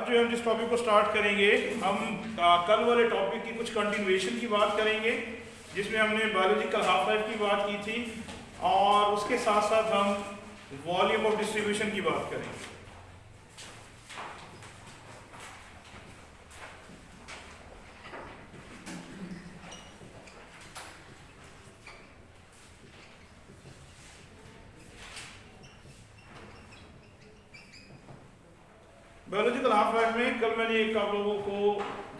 जो है हम जिस टॉपिक को स्टार्ट करेंगे, हम कल वाले टॉपिक की कुछ कंटिन्यूएशन की बात करेंगे, जिसमें हमने बायोलॉजिकल हाफ लाइफ की बात की थी और उसके साथ साथ हम वॉल्यूम ऑफ डिस्ट्रीब्यूशन की बात करेंगे। बायोलॉजिकल हाफ लाइफ में कल मैंने एक आप लोगों को,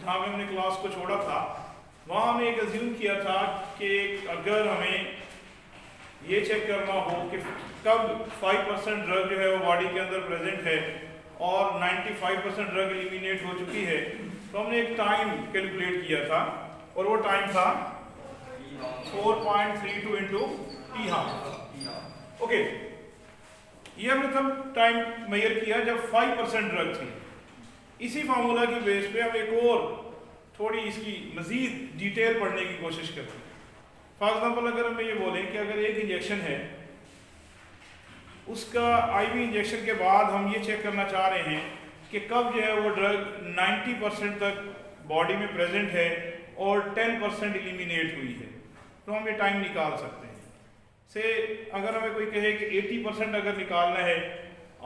जहाँ पे हमने क्लास को छोड़ा था, वहाँ हमने एक अज्यूम किया था कि अगर हमें ये चेक करना हो कि कब 5% ड्रग जो है वो बॉडी के अंदर प्रेजेंट है और 95% ड्रग एलिमिनेट हो चुकी है, तो हमने एक टाइम कैलकुलेट किया था और वो टाइम था 4.32 इंटू टी हाफ। ओके, ये हमने तब टाइम मेजर किया जब 5% ड्रग थी। इसी फार्मूला की बेस पे हम एक और थोड़ी इसकी मजीद डिटेल पढ़ने की कोशिश करते हैं। फॉर एग्जाम्पल, अगर हम ये बोलें कि अगर एक इंजेक्शन है, उसका आईवी इंजेक्शन के बाद हम ये चेक करना चाह रहे हैं कि कब जो है वो ड्रग 90% तक बॉडी में प्रेजेंट है और 10% एलिमिनेट हुई है, तो हम ये टाइम निकाल सकते हैं। से अगर हमें कोई कहे कि 80% अगर निकालना है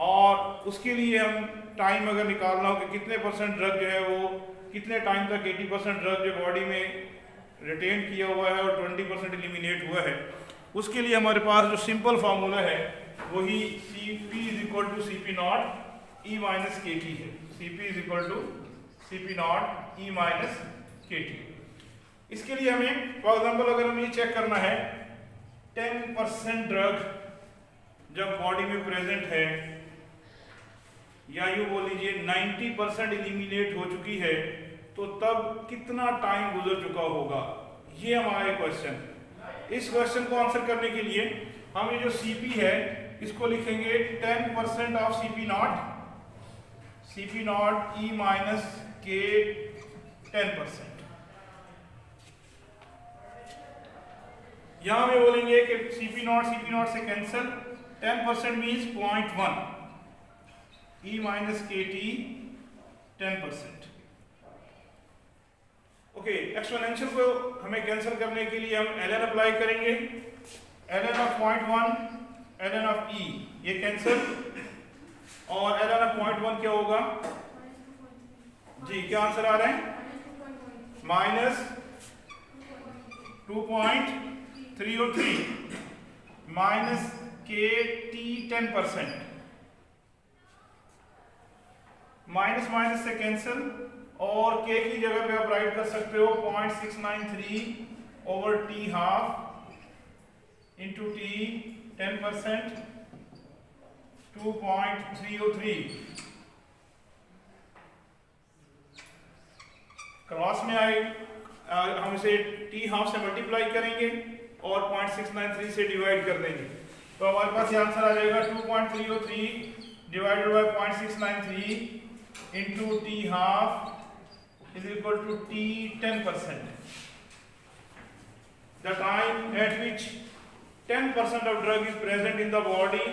और उसके लिए हम टाइम अगर निकालना हो कि कितने परसेंट ड्रग जो है वो कितने टाइम तक 80% ड्रग जो बॉडी में रिटेन किया हुआ है और 20% एलिमिनेट हुआ है, उसके लिए हमारे पास जो सिंपल फार्मूला है वही Cp is equal to Cp nought E minus KT है। Cp is equal to Cp nought E minus KT। इसके लिए हमें फॉर एग्जाम्पल अगर हमें ये चेक करना है 10% ड्रग जब बॉडी में प्रेजेंट है, या यूं बोल लीजिए 90% एलिमिनेट हो चुकी है, तो तब कितना टाइम गुजर चुका होगा, ये हमारा क्वेश्चन है। इस क्वेश्चन को आंसर करने के लिए हम ये जो Cp है इसको लिखेंगे 10% of Cp nought E minus K 10%। यहां में बोलेंगे कि Cp नॉट से cancel, 10% means 0.1 E minus KT 10%। Okay, exponential को हमें कैंसिल करने के लिए हम ln अप्लाई करेंगे। ln of 0.1 ln of E ये कैंसिल, और ln ऑफ 0.1 क्या होगा जी, क्या आंसर आ रहा है? Minus 2.303 minus KT 10%, minus minus से कैंसिल, और K की जगह पे आप राइट कर सकते हो 0.693 over T half into T 10%, 2.303 cross में आए, हम इसे T हाफ से मल्टीप्लाई करेंगे और 0.693 से डिवाइड कर देंगे, तो हमारे पास ये आंसर आ जाएगा 2.303 divided by 0.693 into T half is equal to T 10%. The time at which 10% of drug is present in the body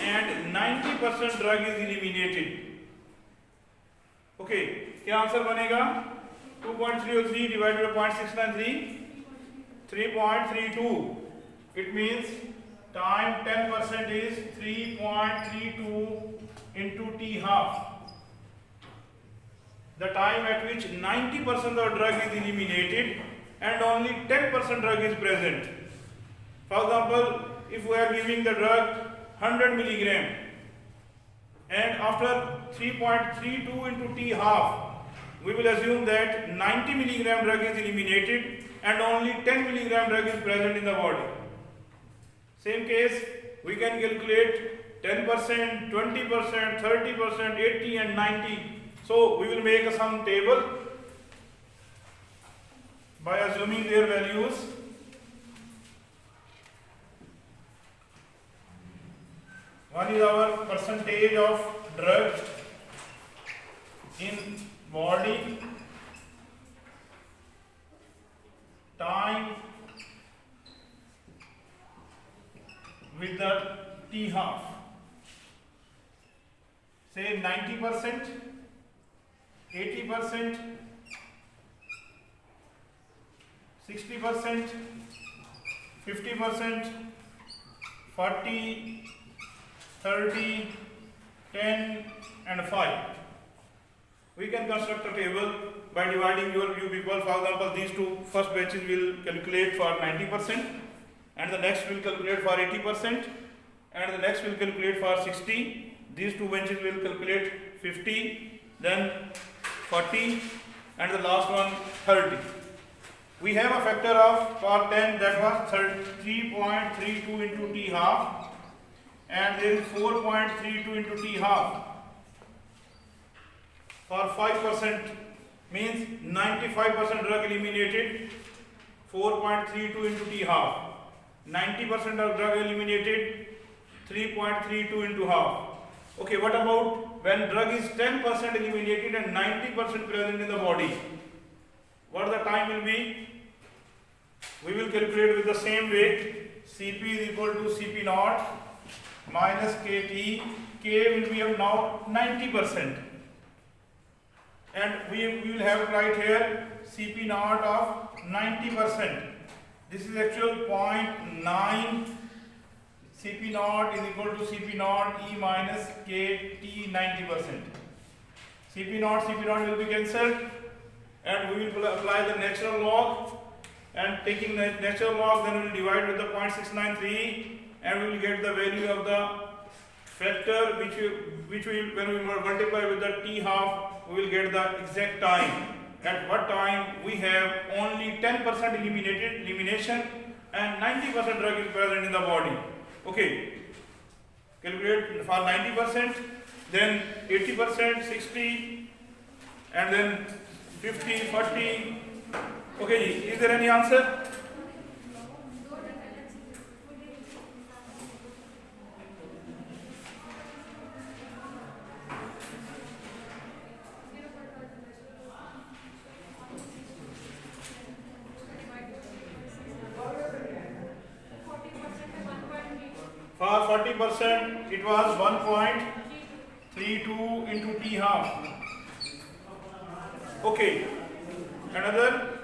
and 90% drug is eliminated. Okay, क्या आंसर बनेगा? 2.303 divided by 0.693, 3.32. It means time 10% is 3.32 into T half. The time at which 90% of drug is eliminated and only 10% drug is present. For example, if we are giving the drug 100 milligram and after 3.32 into T half, we will assume that 90 milligram drug is eliminated and only 10 milligram drug is present in the body. Same case, we can calculate 10%, 20%, 30%, 80 and 90. So we will make a sum table by assuming their values. One is our percentage of drug in body, time with the T half. Say 90%, 80%, 60%, 50%, 40, 30, 10 and 5. We can construct a table by dividing you people. For example, these two first batches will calculate for 90% and the next will calculate for 80% and the next will calculate for 60. These two benches will calculate 50, then 40 and the last one 30. We have a factor of for 10 that was 3.32 into T half and there is 4.32 into T half. For 5% means 95% drug eliminated, 4.32 into T half. 90% of drug eliminated, 3.32 into half. Okay, what about when drug is 10% eliminated and 90% present in the body? What the time will be? We will calculate with the same way. Cp is equal to Cp naught minus Kt. K will be of now 90%. And we will have it right here Cp naught of 90%. This is actual 0.9. Cp naught is equal to Cp naught E minus Kt 90%. Cp naught will be cancelled and we will apply the natural log, and taking the natural log then we will divide with the 0.693 and we will get the value of the factor which will, when we multiply with the T half, we will get the exact time. At what time we have only 10% elimination and 90% drug is present in the body. Okay, calculate for 90%, then 80%, 60 and then 50, 40. Okay, is there any answer? For 40% it was 1.32 into T half. Okay, another.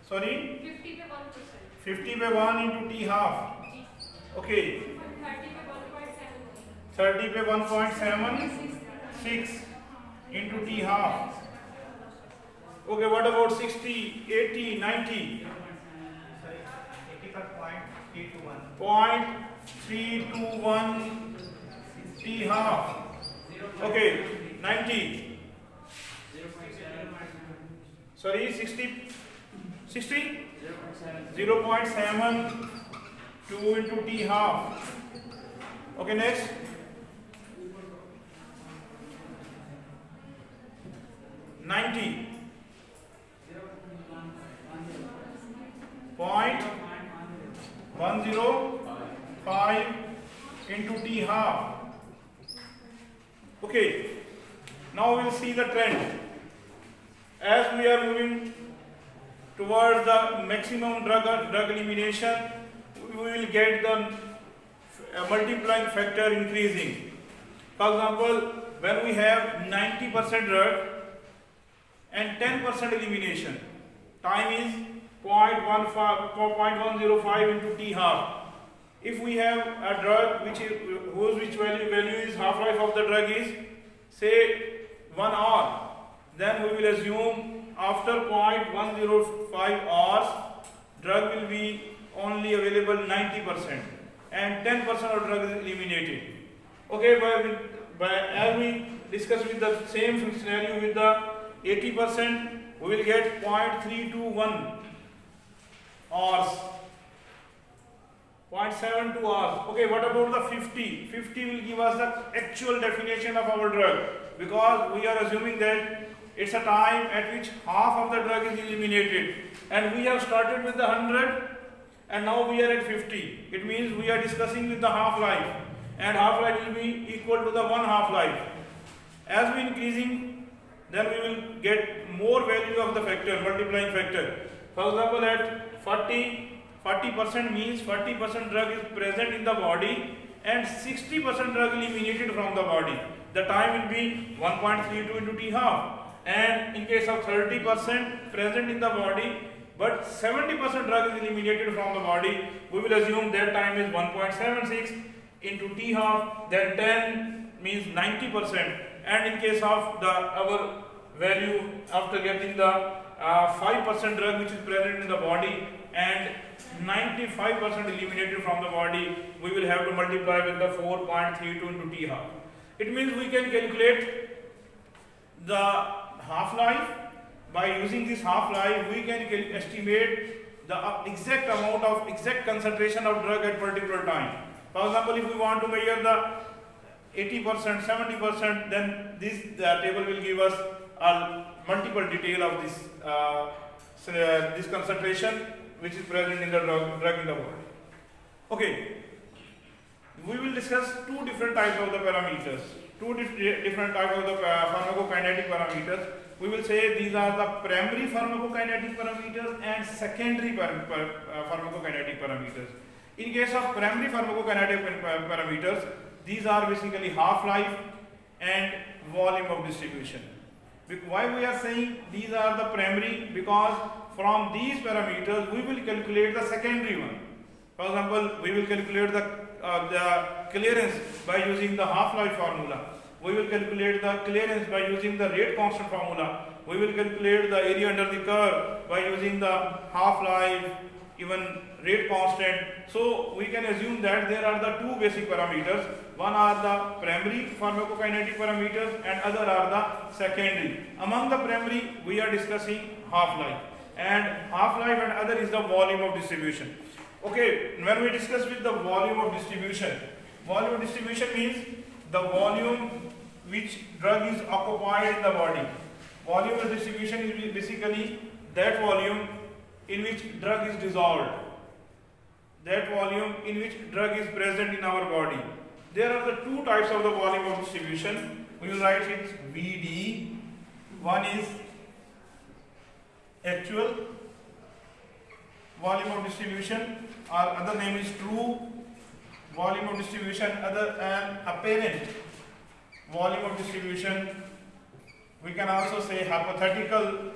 Sorry? 50 by 1 into T half. Okay. 30 by 1.76 into T half. Okay, what about 60, 80, 90? 0.321 T half. Okay, 90. Sorry, 60? 0.72 into T half. Okay, next. $90. 0.105 into T half. Okay, now we will see the trend. As we are moving towards the maximum drug elimination, we will get the multiplying factor increasing. For example, when we have 90% drug and 10% elimination, time is 0.105 into T half. If we have a drug whose value is half-life of the drug is say 1 hour, then we will assume after 0.105 hours drug will be only available 90% and 10% of drug is eliminated. Okay, as we discussed with the same scenario with the 80%, we will get 0.321 hours, 0.72 hours. Okay, what about the 50? 50 will give us the actual definition of our drug, because we are assuming that it's a time at which half of the drug is eliminated, and we have started with the 100 and now we are at 50. It means we are discussing with the half-life, and half-life will be equal to the 1 half-life. As we increasing then we will get more value of the factor, multiplying factor. For example, at 40% means 40% drug is present in the body and 60% drug eliminated from the body. The time will be 1.32 into T half. And in case of 30% present in the body but 70% drug is eliminated from the body, we will assume that time is 1.76 into T half, then 10 means 90%. And in case of our value after getting the 5% drug which is present in the body and 95% eliminated from the body, we will have to multiply with the 4.32 into T half. It means we can calculate the half-life. By using this half-life, we can estimate the exact amount of exact concentration of drug at particular time. For example, if we want to measure the 80%, 70%, then this table will give us a multiple detail of this concentration which is present in the drug in the body. Okay, we will discuss two different types of the parameters, different types of the pharmacokinetic parameters. We will say these are the primary pharmacokinetic parameters and secondary pharmacokinetic parameters. In case of primary pharmacokinetic parameters, these are basically half-life and volume of distribution. Why we are saying these are the primary? Because from these parameters we will calculate the secondary one. For example, we will calculate the clearance by using the half-life formula. We will calculate the clearance by using the rate constant formula. We will calculate the area under the curve by using the half-life, even rate constant. So we can assume that there are the two basic parameters. One are the primary pharmacokinetic parameters and other are the secondary. Among the primary, we are discussing half-life, and half-life and other is the volume of distribution. Okay, when we discuss with the volume of distribution means the volume which drug is occupied in the body. Volume of distribution is basically that volume in which drug is dissolved, that volume in which drug is present in our body. There are the two types of the volume of distribution. We will write it VD. One is actual volume of distribution, or other name is true volume of distribution, other and apparent volume of distribution. We can also say hypothetical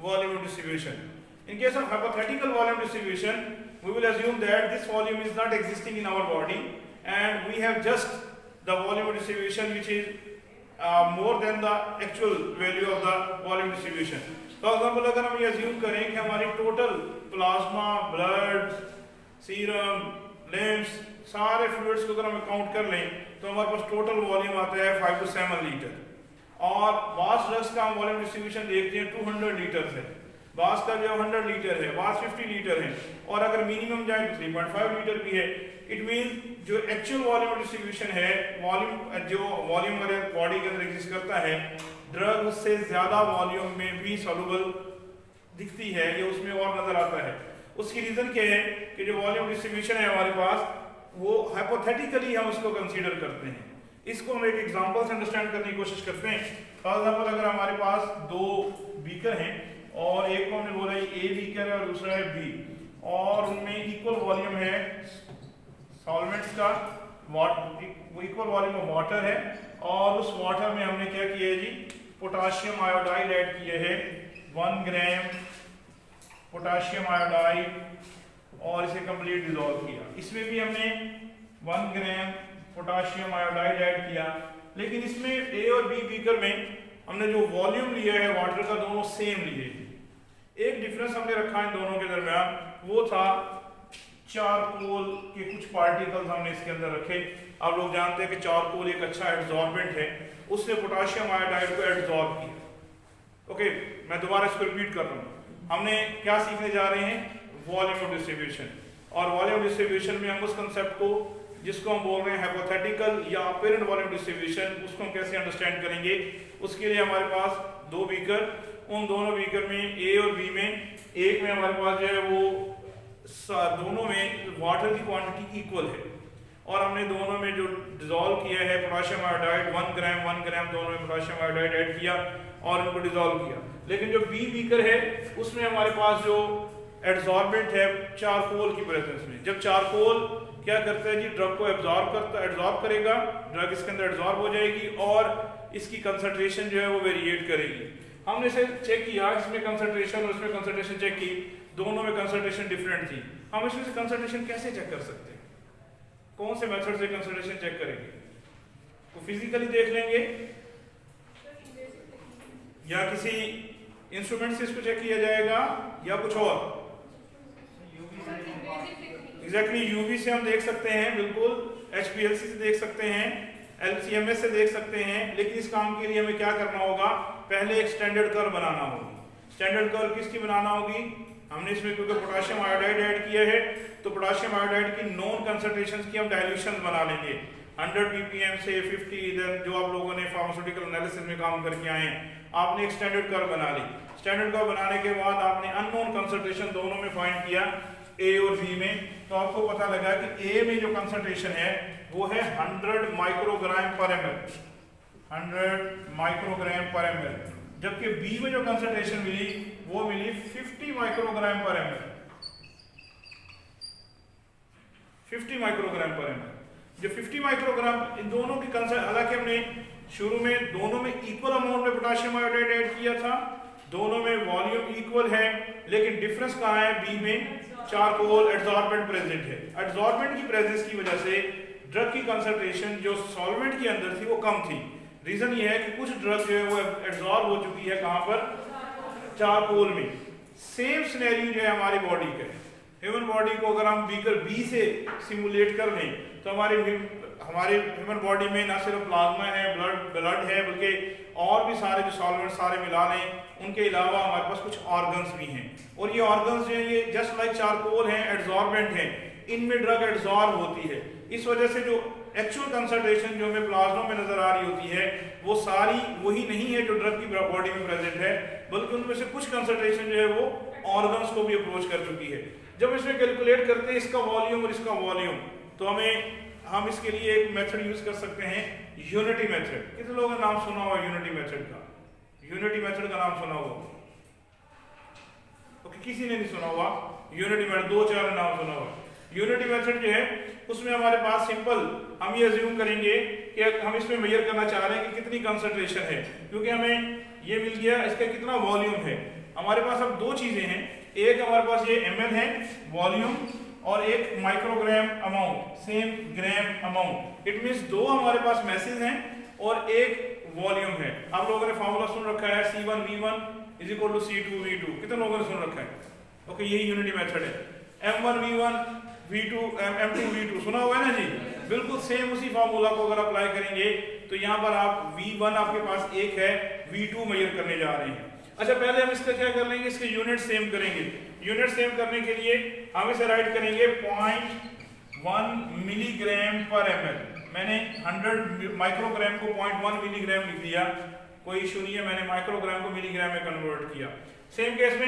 volume of distribution. In case of hypothetical volume distribution, we will assume that this volume is not existing in our body and we have just the volume of distribution which is more than the actual value of the volume distribution. For example, अगर हम ये assume करें कि हमारी total plasma, blood, serum, lymph, सारे fluids को अगर हम count कर लें तो हमारे पास total volume आता है 5 to 7 लीटर, और बास ड्रग्स का हम वॉल्यूम डिस्ट्रीब्यूशन देखते हैं 200 लीटर है, बास का जो 100 लीटर है, बास 50 लीटर है, और अगर मिनिमम जाए तो 3.5 लीटर भी है. इट मीन जो एक्चुअल वॉल्यूम डिस्ट्रीब्यूशन है, वॉल्यूम अगर बॉडी के अंदर एग्जिस्ट करता है, ड्रग उससे ज्यादा वॉल्यूम में भी सॉल्युबल दिखती है या उसमें और नजर आता है. उसकी रीजन क्या है कि जो वॉल्यूम डिस्ट्रीब्यूशन है हमारे पास वो हाइपोथेटिकली हम उसको कंसीडर करते हैं. इसको हम एक एग्जांपल से अंडरस्टैंड करने की कोशिश करते हैं. फॉर एग्जांपल, अगर हमारे पास दो बीकर हैं और एक को हमने बोला ए बीकर है और दूसरा है बी, और उनमें इक्वल वॉल्यूम है सॉल्वेंट्स का, इक्वल वॉल्यूम ऑफ वाटर है, और उस वाटर में हमने क्या किया है जी, पोटाशियम आयोडाइड ऐड किए है 1 ग्राम पोटाशियम आयोडाइड, और इसे कंप्लीट डिसॉल्व किया. इसमें भी हमने 1 ग्राम पोटाशियम आयोडाइड ऐड किया, लेकिन इसमें ए और बी बीकर में हमने जो वॉल्यूम लिया है वाटर का दोनों सेम लिए. एक डिफरेंस हमने रखा इन दोनों के दरमियान, वो था चारकोल के कुछ पार्टिकल्स हमने इसके अंदर रखे. आप लोग जानते हैं कि चारकोल एक अच्छा एब्जॉर्बेंट है, उसने पोटाशियम आयोडाइड को एब्जॉर्ब किया. ओके, मैं दोबारा इसको रिपीट कर रहा हूँ. हमने क्या सीखने जा रहे हैं, वॉल्यूम ऑफ डिस्ट्रीब्यूशन. और वॉल्यूम डिस्ट्रीब्यूशन में हम उस कंसेप्ट को जिसको हम बोल रहे हैं हाइपोथेटिकल या अपीरेंट वॉल्यूम डिस्ट्रीब्यूशन, उसको हम कैसे अंडरस्टैंड करेंगे. उसके लिए हमारे पास दो बीकर, उन दोनों बीकर में ए और बी में, एक में हमारे पास जो है वो दोनों में वाटर की क्वांटिटी इक्वल है, और हमने दोनों में जो डिजोल्व किया है पोटेशियम आयोडाइड 1 ग्राम दोनों में पोटेशियम आयोडाइड ऐड किया और इनको डिजोल्व किया। लेकिन जो बी बीकर है उसमें हमारे पास जो एड्सॉर्बेंट है चारकोल की प्रेजेंस में, जब चारकोल क्या करता है जी, ड्रग को एब्जॉर्ब करेगा, ड्रग इसके अंदर एब्जॉर्ब हो जाएगी और इसकी कंसंट्रेशन जो है वो वेरिएट करेगी। हमने इसे चेक किया, इसमें कंसंट्रेशन और इसमें कंसंट्रेशन चेक की, दोनों में कंसंट्रेशन डिफरेंट थी। हम इसमें से कंसंट्रेशन कैसे चेक कर सकते हैं, कौन से मेथड से कंसंट्रेशन चेक करेंगे? तो फिजिकली देख लेंगे या किसी इंस्ट्रूमेंट से इसको चेक किया जाएगा या कुछ और? एग्जैक्टली यूवी से हम देख सकते हैं, बिल्कुल एचपीएलसी से देख सकते हैं, एलसीएमएस से देख सकते हैं। लेकिन इस काम के लिए हमें क्या करना होगा, पहले एक स्टैंडर्ड कर्व बनाना होगी। स्टैंडर्ड कर्व किसकी बनाना होगी? हमने इसमें क्योंकि पोटेशियम आयोडाइड ऐड किया है तो पोटेशियम आयोडाइड की नॉन कंसंट्रेशंस की हम डाइल्यूशन बना लेंगे 100 ppm से 50, इधर जो आप लोगों ने फार्मास्यूटिकल एनालिसिस में काम करके आए हैं, आपने एक स्टैंडर्ड कर्व बना ली। स्टैंडर्ड कर्व बनाने के बाद आपने अननोन कंसंट्रेशन दोनों में फाइंड किया, ए और बी में, तो आपको पता लगा कि ए में जो कंसंट्रेशन है वो है 100 माइक्रोग्राम पर एमएल, 100 माइक्रोग्राम पर एमएल, जबकि बी में जो कंसंट्रेशन मिली वो मिली 50 माइक्रोग्राम पर एमएल, 50 माइक्रोग्राम पर एमएल। जो 50 माइक्रोग्राम, इन दोनों की हालांकि हमने शुरू में दोनों में इक्वल अमाउंट में पोटेशियम आयोडाइड ऐड किया था, दोनों में वॉल्यूम इक्वल है, लेकिन डिफरेंस कहाँ है? बी में चारकोल एड्सॉर्बेंट प्रेजेंट है। एड्सॉर्बेंट की प्रेजेंस की वजह से ड्रग की कंसंट्रेशन जो सॉल्वेंट के अंदर थी वो कम थी। रीजन ये है कि कुछ ड्रग जो है वो एब्जॉर्ब हो चुकी है, कहां पर? चारकोल में। सेम सिनेरियो जो है हमारी बॉडी का, ह्यूमन बॉडी को अगर हम बीकर बी से सिमुलेट कर लें तो हमारे ह्यूमन बॉडी में ना सिर्फ प्लाज्मा है, ब्लड है, बल्कि और भी सारे जो सॉल्वेंट सारे मिला लें, उनके अलावा हमारे पास कुछ ऑर्गन्स भी हैं, और ये ऑर्गन्स जो है ये जस्ट लाइक चारकोल हैं, एड्सॉर्बेंट हैं, इनमें ड्रग एड्सॉर्ब होती है। इस वजह से जो एक्चुअल कंसंट्रेशन जो हमें प्लाज्मा में नजर आ रही होती है वो सारी वही नहीं है जो ड्रग की बॉडी में प्रेजेंट है, बल्कि उनमें से कुछ कंसंट्रेशन जो है वो ऑर्गन्स को भी अप्रोच कर चुकी है। जब इसमें कैलकुलेट करते हैं इसका वॉल्यूम और इसका वॉल्यूम, तो हम इसके लिए एक मेथड यूज कर सकते हैं, यूनिटी मेथड। कितने लोगों ने नाम सुना हुआ यूनिटी मेथड का? यूनिटी मेथड का नाम सुना हुआ? ओके, किसी ने नहीं सुना हुआ यूनिटी मेथड? 2-4 नाम सुना हुआ। यूनिटी मेथड जो है उसमें हमारे पास सिंपल हम ये अज्यूम करेंगे कि हम इसमें मेजर करना चाह रहे हैं कि कितनी कंसंट्रेशन है, क्योंकि हमें ये मिल गया इसका कितना वॉल्यूम है। हमारे पास अब दो चीजें हैं, एक हमारे पास ये ml है वॉल्यूम, और एक microgram amount, same gram amount. It means दो हमारे पास मैसेज हैं और एक वॉल्यूम है। आप लोगों ने फॉर्मूला सुन रखा है C1V1 = C2V2, कितने लोगों ने सुन रखा है? ओके, यही यूनिटी मेथड है। M1V1 V2 M2V2 सुना हुआ है ना जी? बिल्कुल सेम उसी फार्मूला को अगर अप्लाई करेंगे तो यहाँ पर आप V1 आपके पास एक है, V2 मेजर करने जा रहे हैं। अच्छा, पहले हम इसका क्या कर लेंगे, इसके यूनिट सेम करेंगे। यूनिट सेम करने के लिए हम इसे राइट करेंगे 0.1 मिलीग्राम पर ml। मैंने 100 माइक्रोग्राम को 0.1 मिलीग्राम लिख दिया, कोई इशू नहीं है, मैंने माइक्रोग्राम को मिलीग्राम में कन्वर्ट किया। सेम केस में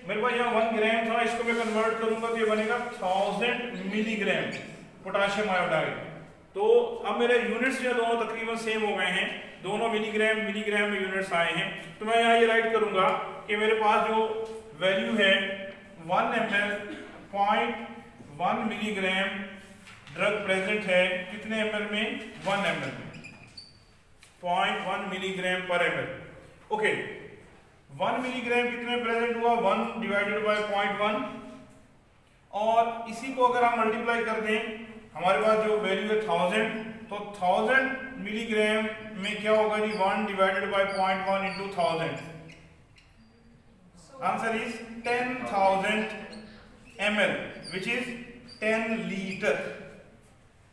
मेरे पास यहाँ 1 ग्राम था, इसको मैं कन्वर्ट करूंगा तो ये बनेगा 1000 मिलीग्राम पोटेशियम आयोडाइड। तो अब मेरे यूनिट्स जो दोनों तकरीबन सेम हो गए हैं, दोनों मिलीग्राम में यूनिट्स आए हैं। तो मैं यहाँ ये राइट करूंगा कि मेरे पास जो वैल्यू है 1 ml 0.1 मिलीग्राम ड्रग प्रेजेंट है, कितने ml में? 1 ml में, 0.1 मिलीग्राम पर ml। ओके, 1 मिलीग्राम कितने प्रेजेंट हुआ? 1 डिवाइडेड बाय 0.1, और इसी को अगर हम मल्टीप्लाई कर दें, हमारे पास जो वैल्यू है 1000, तो 1000 मिलीग्राम में क्या होगा जी? 1 divided by 0.1 into 1000, answer is 10,000 ml which is 10 liter।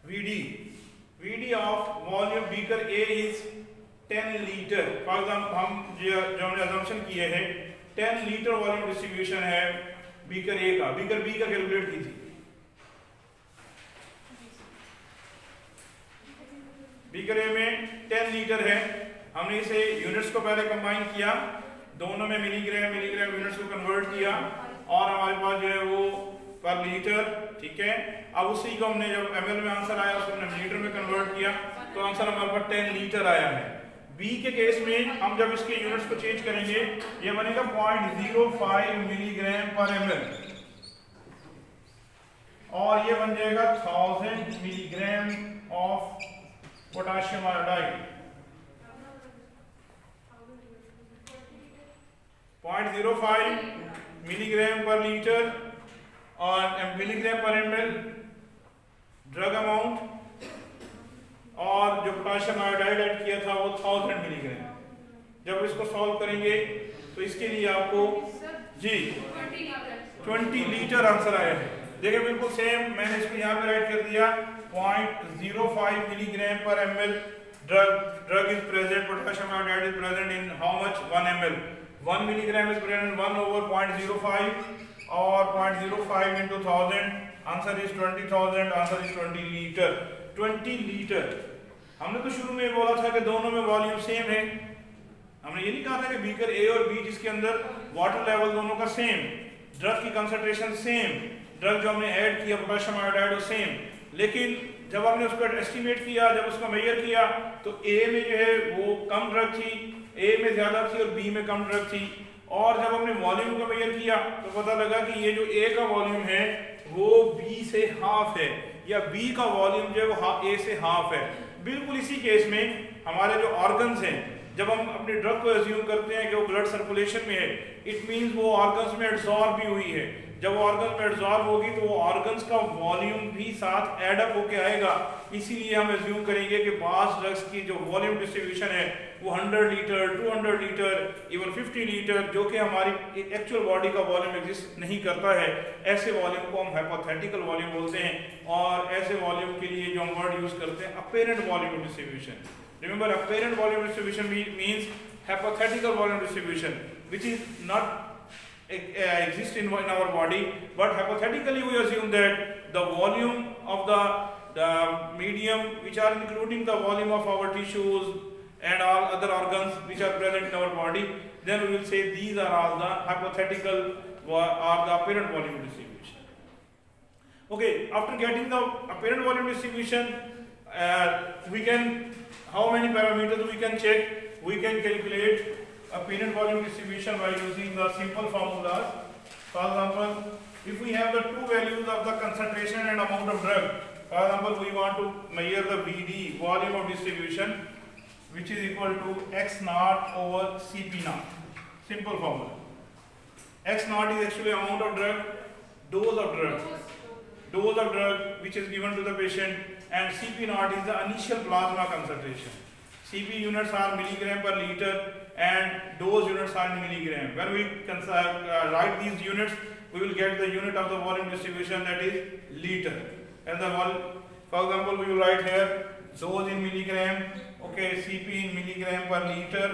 VD of volume beaker A is 10 liter। For example हम जो हमने assumption किए हैं 10 लीटर वॉल्यूम डिस्ट्रीब्यूशन है बीकर A का, बीकर B का कैलकुलेट कीजिए। बीकर A में 10 लीटर है, हमने इसे यूनिट्स को पहले कंबाइन किया, दोनों में मिलीग्राम यूनिट्स को कन्वर्ट किया, और हमारे पास जो है वो पर लीटर, ठीक है। अब उसी को हमने जब ml में आंसर आया उसको हमने लीटर में कन्वर्ट किया तो आंसर हमारे पास 10 लीटर आया है। बी के केस में हम जब इसके यूनिट्स को चेंज करेंगे ये बनेगा 0.05 मिलीग्राम पर ml और ये बन जाएगा 1000 milligram of potassium iodide. 0.05 milligram पर लीटर और मिलीग्राम पर ml ड्रग अमाउंट और जो पोटेशियम आयोडाइड ऐड किया था वो 1000 मिलीग्राम। जब इसको सॉल्व करेंगे तो इसके लिए आपको जी 20 लीटर आंसर आया है। देखिए बिल्कुल सेम, मैंने इसको यहाँ पे राइट कर दिया 0.05 मिलीग्राम पर ml drug is present, potassium iodide is present in how much 1 ml, 1 milligram is present 1 over 0.05 और 0.05 into 1000 answer is 20,000, answer is 20 litre. 20 litre. हमने तो शुरू में बोला था कि दोनों में वॉल्यूम सेम है, हमने ये नहीं कहा था कि बीकर ए और बी जिसके अंदर वाटर लेवल दोनों का सेम, ड्रग की कंसंट्रेशन सेम, ड्रग जो हमने ऐड किया पोटेशियम आयोडाइड वो सेम, लेकिन जब हमने उसको एस्टिमेट किया, जब उसको मेजर किया तो ए में जो है वो कम ड्रग थी, ए में ज्यादा थी और बी में कम ड्रग थी। और जब हमने वॉल्यूम को मेजर किया तो पता लगा कि ये जो ए का वॉल्यूम है वो बी से हाफ है या बी का वॉल्यूम जो है वो ए से हाफ है। बिल्कुल इसी केस में हमारे जो ऑर्गन्स हैं, जब हम अपने ड्रग को एज्यूम करते हैं कि वो ब्लड सर्कुलेशन में है, इट मींस वो ऑर्गन्स में एब्जॉर्ब भी हुई है। जब वो ऑर्गन्स में एब्जॉर्ब होगी तो वो ऑर्गन्स का वॉल्यूम भी साथ एड अप होके आएगा। इसीलिए हम एज्यूम करेंगे कि बास ड्रग्स की जो वॉल्यूम डिस्ट्रीब्यूशन है वो 100 लीटर, 200 लीटर, इवन 50 लीटर, जो कि हमारी एक्चुअल बॉडी का वॉल्यूम एग्जिस्ट नहीं करता है, ऐसे वॉल्यूम को हम हाइपोथेटिकल वॉल्यूम बोलते हैं। और ऐसे वॉल्यूम के लिए जो हम वर्ड यूज करते हैं apparent volume distribution. Remember apparent volume distribution means hypothetical volume distribution which is not exist in our body, but hypothetically we assume that the volume of the medium which are including the volume of our tissues and all other organs which are present in our body, then we will say these are all the hypothetical or the apparent volume distribution. Okay, after getting the apparent volume distribution, we can, how many parameters we can check? We can calculate apparent volume distribution by using the simple formulas. For example, if we have the two values of the concentration and amount of drug, for example, we want to measure the VD, volume of distribution, which is equal to X naught over Cp naught. Simple formula. X naught is actually amount of drug, dose of drug which is given to the patient, and Cp naught is the initial plasma concentration. Cp units are milligram per liter and dose units are in milligram. When we write these units, we will get the unit of the volume distribution, that is liter. And the for example, we will write here dose in milligram, okay, Cp in milligram per liter,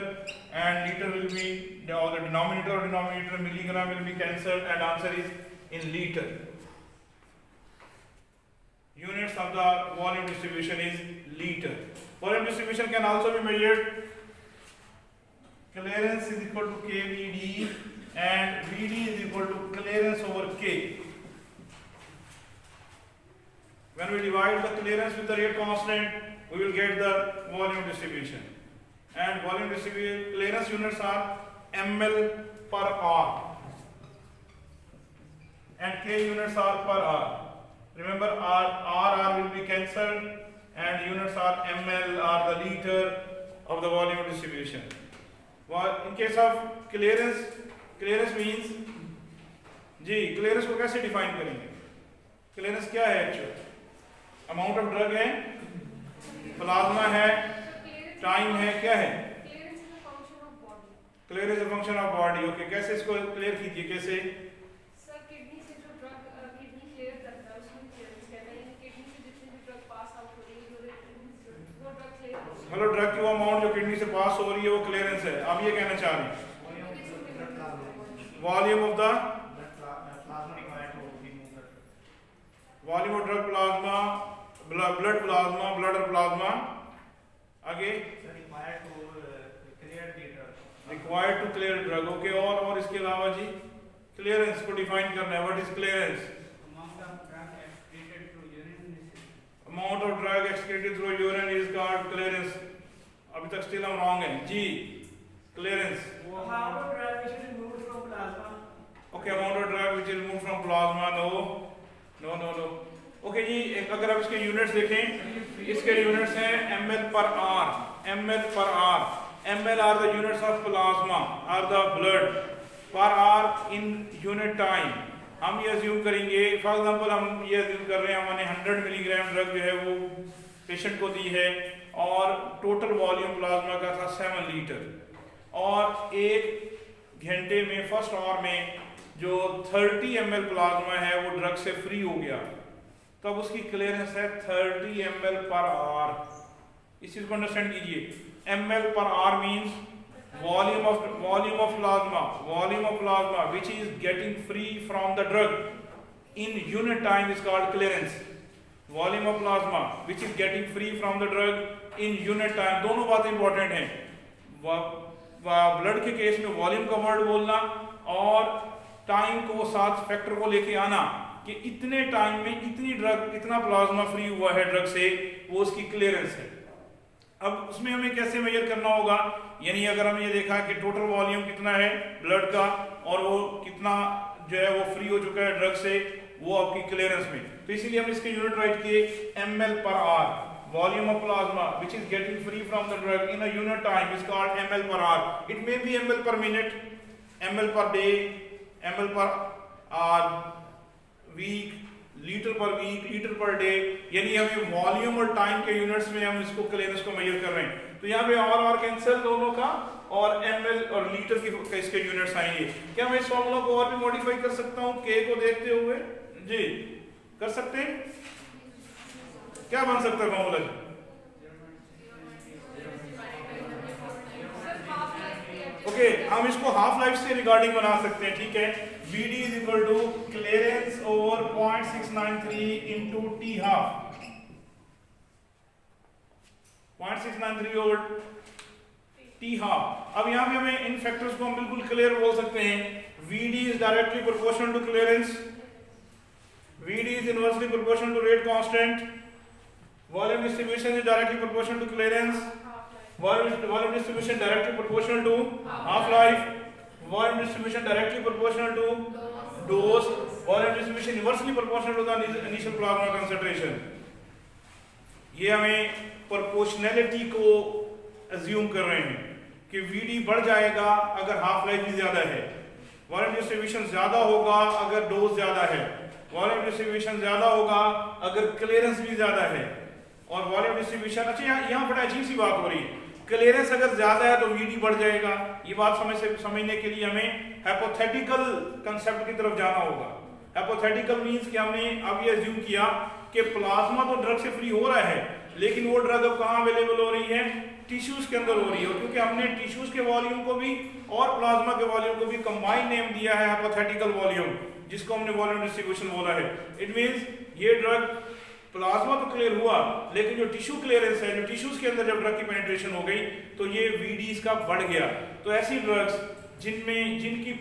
and liter will be the denominator milligram will be cancelled, and answer is in liter. Units of the volume distribution is liter. Volume distribution can also be measured. Clearance is equal to KVD and VD is equal to clearance over K. When we divide the clearance with the rate constant, we will get the volume distribution. And volume distribution clearance units are ml per R and K units are per R. Remember, R will be cancelled and units are ml or the liter of the volume distribution. In case of clearance means जी clearance को कैसे define करेंगे? Clearance क्या है actual? Amount of drug है, plasma है, time है, क्या है? Clearance is a function of body. Okay, कैसे इसको clear कीजिए, कैसे? मतलब ड्रग की वो अमाउंट जो किडनी से पास हो रही है वो क्लियरेंस है। आप ये कहना चाह रहे हैं volume of the drug plasma, blood plasma, blood और प्लाज्मा आगे required to clear drug. Okay, और इसके अलावा जी क्लियरेंस को डिफाइन करना है। What is clearance? amount of drug excreted through urine is called clearance. अभी तक still हम wrong हैं जी. Clearance. Amount of drug which is removed from plasma. Okay, amount of drug which is removed from plasma. No. Okay जी, अगर आप इसके units देखें, इसके units हैं ml per hour. ml are the units of plasma, are the blood per hour in unit time. हम ये assume करेंगे, for example हम ये अज्यूम कर रहे हैं हमने 100 मिलीग्राम ड्रग जो है वो पेशेंट को दी है और टोटल वॉल्यूम प्लाज्मा का था 7 लीटर और एक घंटे में फर्स्ट आवर में जो 30 ml प्लाज्मा है वो ड्रग से फ्री हो गया, तो अब उसकी क्लियरेंस है 30 ml पर आवर. इस चीज को अंडरस्टैंड कीजिए. ml per our means volume of plasma which is getting free from the drug in unit time is called clearance. Volume of plasma which is getting free from the drug in unit time. दोनों बातें important हैं. Blood के case में volume का word बोलना और time को साथ फैक्टर को लेके आना कि इतने टाइम में इतनी ड्रग, इतना प्लाज्मा फ्री हुआ है ड्रग से, वो उसकी क्लियरेंस है. अब उसमें हमें कैसे मेजर करना होगा, यानी अगर हमने ये देखा कि टोटल वॉल्यूम कितना है ब्लड का और वो कितना जो है वो फ्री हो चुका है ड्रग से, वो आपकी क्लियरेंस में. तो इसीलिए हमने इसके यूनिट राइट किए ml per hour. Volume of plasma which is getting free from the drug in a unit time is called ml per hour. It may be ml per minute, ml per day, ml per hour, week, litre per week, litre per day, यानी हमें volume और time के units में हम इसको clearance को major कर रहे हैं. तो यहाँ पे और कैंसिल दोनों का और ml और लीटर की इसके यूनिट्स आएंगे. क्या मैं इस फॉर्मूला को और भी मॉडिफाई कर सकता हूँ k को देखते हुए? जी कर सकते हैं. क्या बन सकता है फॉर्मूला जी? ओके, हम इसको हाफ लाइफ से रिगार्डिंग बना सकते हैं. ठीक है, VD is equal to clearance over 0.693 into T half. 0.693 over T half. अब यहाँ पे हमें इन फैक्टर्स को हम बिल्कुल क्लियर बोल सकते हैं. VD is directly proportional to clearance. VD is inversely proportional to rate constant. Volume distribution is directly proportional to clearance. Volume distribution directly proportional to half life. Volume distribution directly proportional to dose. Volume distribution inversely proportional to the initial plasma concentration. ये हमें proportionality को assume कर रहे हैं कि VD बढ़ जाएगा अगर half life भी ज्यादा है, volume distribution ज्यादा होगा अगर dose ज्यादा है, volume distribution ज्यादा होगा अगर clearance भी ज्यादा है, और volume distribution. अच्छा यहाँ बड़ा अजीब सी बात हो रही है. क्लियरेंस अगर ज्यादा है तो VD बढ़ जाएगा. ये बात समझने के लिए हमें हाइपोथेटिकल कंसेप्ट की तरफ जाना होगा. हाइपोथेटिकल मींस कि हमने अब ये अज्यूम किया कि प्लाज्मा तो ड्रग से फ्री हो रहा है, लेकिन वो ड्रग अब कहाँ अवेलेबल हो रही है? टिश्यूज के अंदर हो रही है. क्योंकि हमने टिश्यूज के वॉल्यूम को भी और प्लाज्मा के वॉल्यूम को भी कंबाइन नेम दिया है हाइपोथेटिकल वॉल्यूम, जिसको हमने वॉल्यूम डिस्ट्रीब्यूशन बोला है. इट मींस ये ड्रग प्लाज्मा तो क्लियर हुआ, लेकिन जो टिश्यू क्लियरेंस है, जो टिश्यूज के अंदर जब ड्रग की पेनिट्रेशन हो गई तो ये VDs का बढ़ गया. तो ऐसी ड्रग्स जिनकी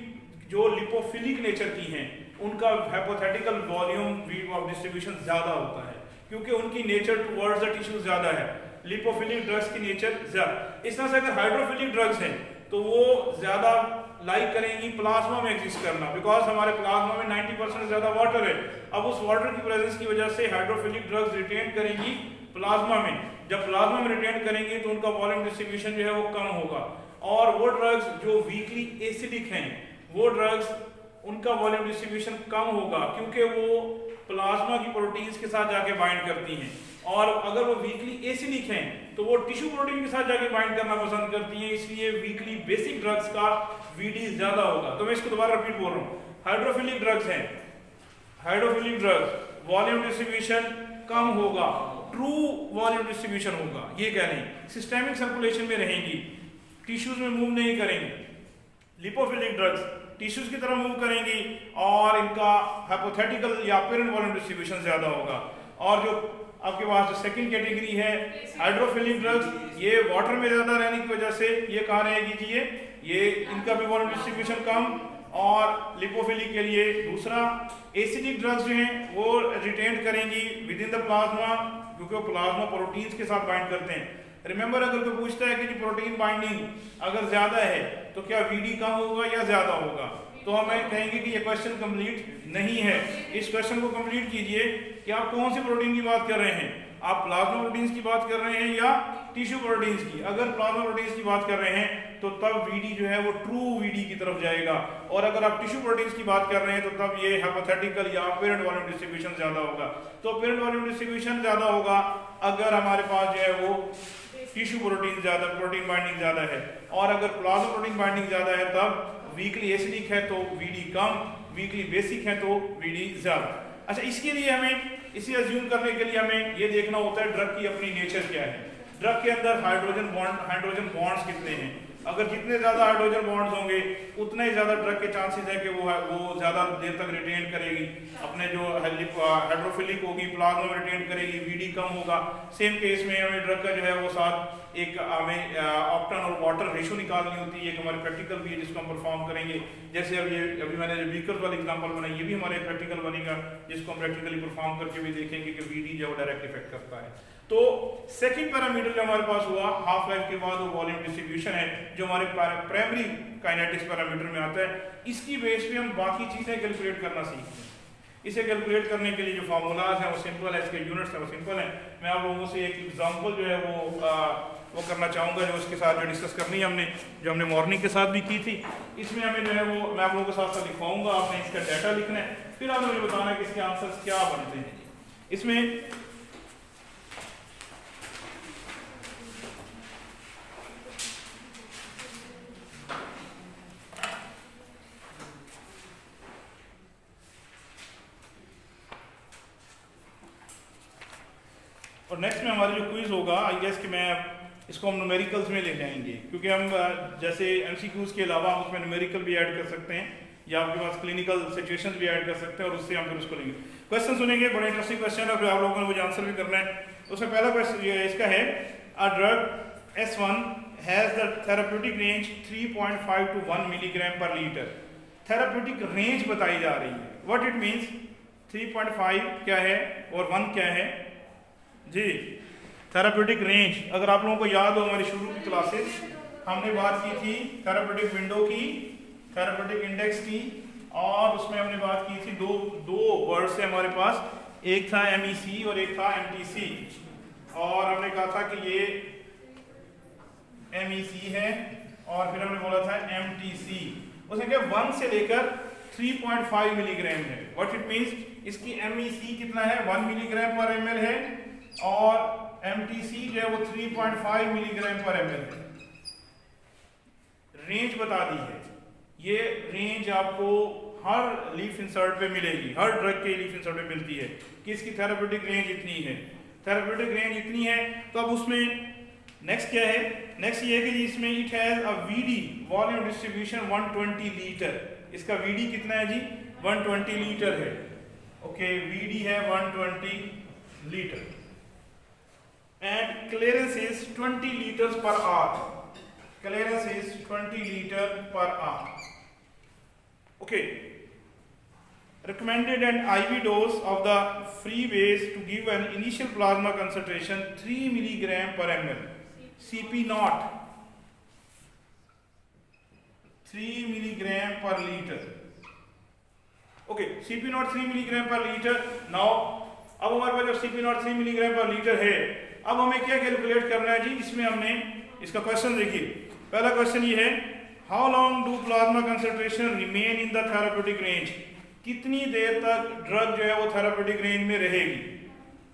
जो लिपोफिलिक नेचर की हैं, उनका हाइपोथेटिकल वॉल्यूम ऑफ डिस्ट्रीब्यूशन ज्यादा होता है क्योंकि उनकी नेचर टुवर्ड्स द टिश्यू ज्यादा है. लिपोफिलिक ड्रग्स की नेचर ज्यादा. इस तरह से अगर हाइड्रोफिलिक ड्रग्स हैं तो वो ज्यादा लाइक करेंगी प्लाज्मा में एग्जिस्ट करना, बिकॉज हमारे प्लाज्मा में 90% ज्यादा वाटर है. अब उस वाटर की प्रेजेंस की वजह से हाइड्रोफिलिक ड्रग्स रिटेन करेंगी प्लाज्मा में. जब प्लाज्मा में रिटेन करेंगी तो उनका वॉल्यूम डिस्ट्रीब्यूशन जो है वो कम होगा. और वो ड्रग्स जो वीकली एसिडिक हैं, वो ड्रग्स उनका वॉल्यूम डिस्ट्रीब्यूशन कम होगा क्योंकि वो प्लाज्मा की प्रोटीन्स के साथ जाके बाइंड करती हैं. और अगर वो वीकली एसिडिक हैं तो वो टिश्यू प्रोटीन के साथ जाके बाइंड करना पसंद करती हैं. इसलिए वीकली बेसिक ड्रग्स का VD ज्यादा होगा. तो मैं इसको दोबारा रिपीट बोल रहा हूँ. हाइड्रोफिलिक ड्रग्स हैं, हाइड्रोफिलिक ड्रग्स वॉल्यूम डिस्ट्रीब्यूशन कम होगा, ट्रू वॉल्यूम डिस्ट्रीब्यूशन होगा. ये कह रहे हैं सिस्टेमिक सर्कुलेशन में रहेंगी, टिश्यूज में मूव नहीं करेंगी. लिपोफिलिक ड्रग्स टिश्यूज की तरफ मूव करेंगी और इनका हाइपोथेटिकल या अपेरेंट वॉल्यूम डिस्ट्रीब्यूशन ज्यादा होगा. और जो आपके पास जो सेकंड कैटेगरी है हाइड्रोफिलिक ड्रग्स, ये वाटर में ज्यादा रहने की वजह से ये कहाँ रहेगी जी? ये इनका भी वॉल्यूम डिस्ट्रीब्यूशन कम. और लिपोफिलिक के लिए दूसरा एसिडिक ड्रग्स जो हैं वो रिटेन करेंगी विद इन द प्लाज्मा क्योंकि वो प्लाज्मा प्रोटीन्स के साथ बाइंड करते हैं। रिमेंबर, अगर कोई पूछता है कि जी प्रोटीन बाइंडिंग अगर ज्यादा है तो क्या वीडी कम होगा या ज्यादा होगा, तो हमें कहेंगे कि ये क्वेश्चन कंप्लीट नहीं है। इस क्वेश्चन को कंप्लीट कीजिए कि आप कौन से प्रोटीन की बात कर रहे हैं, आप प्लाज्मा प्रोटीन्स की बात कर रहे हैं या टिश्यू प्रोटीन्स की। अगर प्लाज्मा प्रोटीन्स की बात कर रहे हैं तो तब वीडी जो है वो ट्रू वीडी की तरफ जाएगा, और अगर आप टिश्यू प्रोटीन्स की बात कर रहे हैं तो तब ये हाइपोथेटिकल या पेरेंट वॉल्यूम डिस्ट्रीब्यूशन ज्यादा होगा। तो पेरेंट वॉल्यूम डिस्ट्रीब्यूशन ज्यादा होगा अगर हमारे पास जो है वो टिश्यू प्रोटीन ज्यादा, प्रोटीन बाइंडिंग ज्यादा है, और अगर प्लाज्मा प्रोटीन बाइंडिंग ज्यादा है तब वीकली एसिडिक है तो वीडी कम, वीकली बेसिक है तो वीडी ज्यादा। अच्छा, इसके लिए हमें इसे अज्यूम करने के लिए हमें ये देखना होता है ड्रग की अपनी नेचर क्या है। ड्रग के अंदर हाइड्रोजन बॉन्ड्स कितने हैं। अगर जितने ज्यादा हाइड्रोजन बॉन्ड्स होंगे उतने ही ज्यादा ड्रग के चांसेस है कि वो ज्यादा देर तक रिटेन करेगी अपने जो हाइड्रोफिलिक होगी, प्लाज्मा में रिटेन करेगी, वीडी कम होगा। सेम केस में हमें ड्रग का जो है वो साथ एक हमें ऑक्टेन और वाटर रेशो निकालनी होती है, एक हमारे प्रैक्टिकल भी है जिसको हम परफॉर्म करेंगे। जैसे अभी मैंने जो बीकर वाली एग्जांपल बनाई, ये भी हमारे प्रैक्टिकल बनेगा जिसको हम प्रैक्टिकली परफॉर्म करके भी देखेंगे कि वीडी जो डायरेक्ट इफेक्ट करता है। तो सेकंड पैरामीटर जो हमारे पास हुआ हाफ लाइफ के बाद वो वॉल्यूम डिस्ट्रीब्यूशन है, जो हमारे प्राइमरी काइनेटिक्स पैरामीटर में आता है। इसकी बेस पे हम बाकी चीजें कैलकुलेट करना सीखते हैं। इसे कैलकुलेट करने के लिए जो फार्मूलाज हैं वो सिंपल है, इसके यूनिट्स हैं वो सिंपल हैं। मैं आप लोगों से एक एग्जांपल जो है वो करना चाहूँगा जो उसके साथ जो डिस्कस करनी है हमने, जो हमने मॉर्निंग के साथ भी की थी। इसमें हमें जो है वो मैं आप लोगों के साथ लिखवाऊंगा, आपने इसका डाटा लिखना है, फिर आपने मुझे बताना है कि इसके आंसर्स क्या बनते हैं। इसमें और नेक्स्ट में हमारा जो क्विज होगा, आई गेस कि मैं इसको हम न्यूमेरिकल्स में ले जाएंगे, क्योंकि हम जैसे एमसीक्यूज के अलावा हम उसमें न्यूमेरिकल भी ऐड कर सकते हैं या आपके पास क्लिनिकल सिचुएशंस भी ऐड कर सकते हैं, और उससे हम फिर उसको लेंगे। क्वेश्चन सुनेंगे, बड़े इंटरेस्टिंग क्वेश्चन है, फिर आप लोगों ने मुझे आंसर भी करना है। उसमें पहला क्वेश्चन इसका है, a drug S1 has the therapeutic range 3.5 to 1 milligram पर लीटर। थेराप्यूटिक रेंज बताई जा रही है, व्हाट इट मींस। 3.5 क्या है और 1 क्या है जी। थेराप्यूटिक रेंज, अगर आप लोगों को याद हो हमारी शुरू की क्लासेस हमने बात की थी थेराप्यूटिक विंडो की, थेराप्यूटिक इंडेक्स की, और उसमें हमने बात की थी दो वर्ड से हमारे पास, एक था MEC और एक था MTC। और हमने कहा था कि ये MEC है और फिर हमने बोला था MTC। उसमें क्या 1 से लेकर 3.5 मिलीग्राम है। व्हाट इट मींस, इसकी MEC कितना है 1 मिलीग्राम पर ml है, और MTC जो है वो 3.5 मिलीग्राम पर ml है। रेंज बता दी है, ये रेंज आपको हर लीफ इंसर्ट पे मिलेगी, हर ड्रग के लीफ इंसर्ट पे मिलती है कि इसकी थेराप्यूटिक रेंज इतनी है, थेराप्यूटिक रेंज इतनी है। तो अब उसमें नेक्स्ट क्या है, नेक्स्ट ये है कि इसमें it has a VD volume distribution 120 litre. इसका VD कितना है जी 120 लीटर है। ओके, VD है 120 litre and clearance is 20 litres per hour. Clearance is 20 liter per hour. Okay. Recommended and IV dose of the free base to give an initial plasma concentration 3 milligram per ml. CP naught 3 milligram per liter. Okay, CP naught 3 milligram per liter. Now, अब हमारे पास जब CP naught 3 milligram per liter है, अब हमें क्या calculate करना है जी। इसमें हमने इसका क्वेश्चन देखिए, पहला क्वेश्चन ये है, how long do plasma concentration remain in the therapeutic range. कितनी देर तक ड्रग जो है वो थेराप्यूटिक रेंज में रहेगी,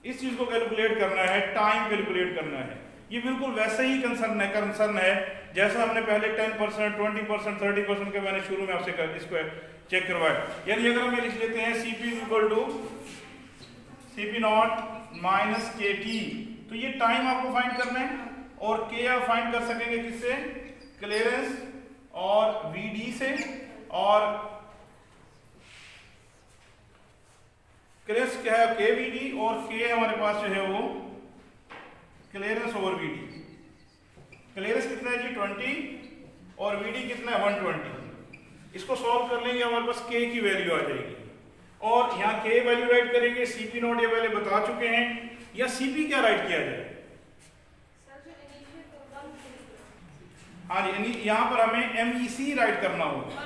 इस चीज को कैलकुलेट करना है, टाइम कैलकुलेट करना है। ये बिल्कुल वैसे ही कंसर्न है जैसा हमने पहले 10%, 20%, 30% के मैंने शुरू में आपसे इसको चेक करवाया। यानी अगर हम ये लिख लेते हैं CP equal to CP nought minus KT, तो ये टाइम आपको फाइंड करना है, और K आप फाइंड कर सकेंगे किससे, क्लियरेंस और VD से, और क्लियरेंस क्या है KVD, और K हमारे पास जो है वो क्लियरेंस ओवर VD। क्लियरेंस कितना है जी 20 और VD कितना है 120। इसको सॉल्व कर लेंगे, हमारे पास K की वैल्यू आ जाएगी, और यहाँ K वैल्यू राइट करेंगे। CP नॉट ये पहले बता चुके हैं, या सीपी क्या राइट किया जाए? हाँ जी, यहाँ पर हमें MEC राइट करना होगा,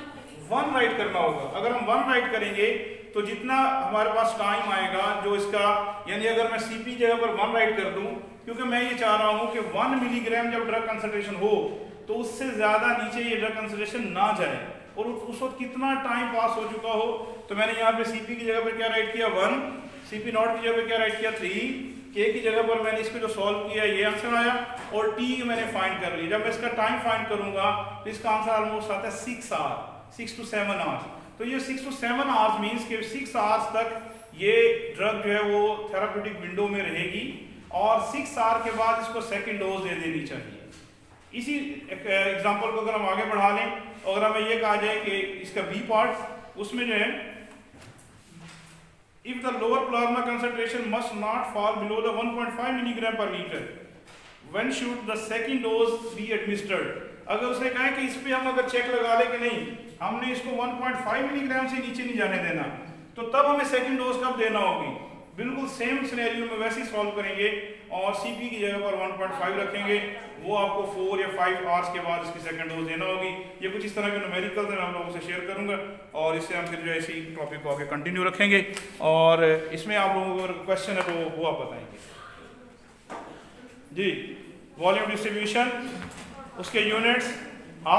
1 राइट करना होगा। अगर हम 1 राइट करेंगे तो जितना हमारे पास टाइम आएगा जो इसका, यानी अगर मैं CP जगह पर 1 राइट कर दूं, क्योंकि मैं ये चाह रहा हूं कि 1 मिलीग्राम जब ड्रग कंसंट्रेशन हो तो उससे ज्यादा नीचे ये ड्रग कंसंट्रेशन ना जाए, और उस वक्त कितना टाइम पास हो चुका हो। तो मैंने यहाँ पे CP की जगह पर क्या राइट किया 1, CP नॉट की जगह पर क्या राइट किया 3, K की जगह पर मैंने इसको जो सॉल्व किया ये आंसर आया, और T मैंने फाइंड कर लिया। जब मैं इसका टाइम फाइंड करूंगा तो इसका आंसर ऑलमोस्ट आता है 6 to 7 आवर्स। तो ये 6 to 7 आवर्स मीन्स कि 6 आवर्स तक ये ड्रग जो है वो थेराप्यूटिक विंडो में रहेगी, और 6 आवर के बाद इसको सेकेंड डोज दे देनी चाहिए। इसी एग्जाम्पल को अगर हम आगे बढ़ा लें, अगर हमें ये कहा जाए कि इसका बी पार्ट, उसमें जो है if the lower plasma concentration must not fall below the 1.5 milligram per liter, when should the second dose be administered? अगर उसने कहा कि इस पे हम अगर चेक लगा ले कि नहीं, हमने इसको 1.5 मिलीग्राम से नीचे नहीं जाने देना, तो तब हमें सेकंड डोज कब देना होगी? बिल्कुल सेम सिनेरियो में वैसे ही सॉल्व करेंगे, और CP की जगह पर 1.5 रखेंगे, वो आपको 4 या 5 आवर्स के बाद इसकी सेकंड डोज देना होगी। ये कुछ इस तरह के न्यूमेरिकल्स मैं आप लोगों से शेयर करूंगा, और इससे हम फिर जो है इसी टॉपिक को आगे कंटिन्यू रखेंगे, और इसमें आप लोगों को अगर क्वेश्चन है तो वो आप बताएंगे जी। वॉल्यूम डिस्ट्रीब्यूशन, उसके यूनिट्स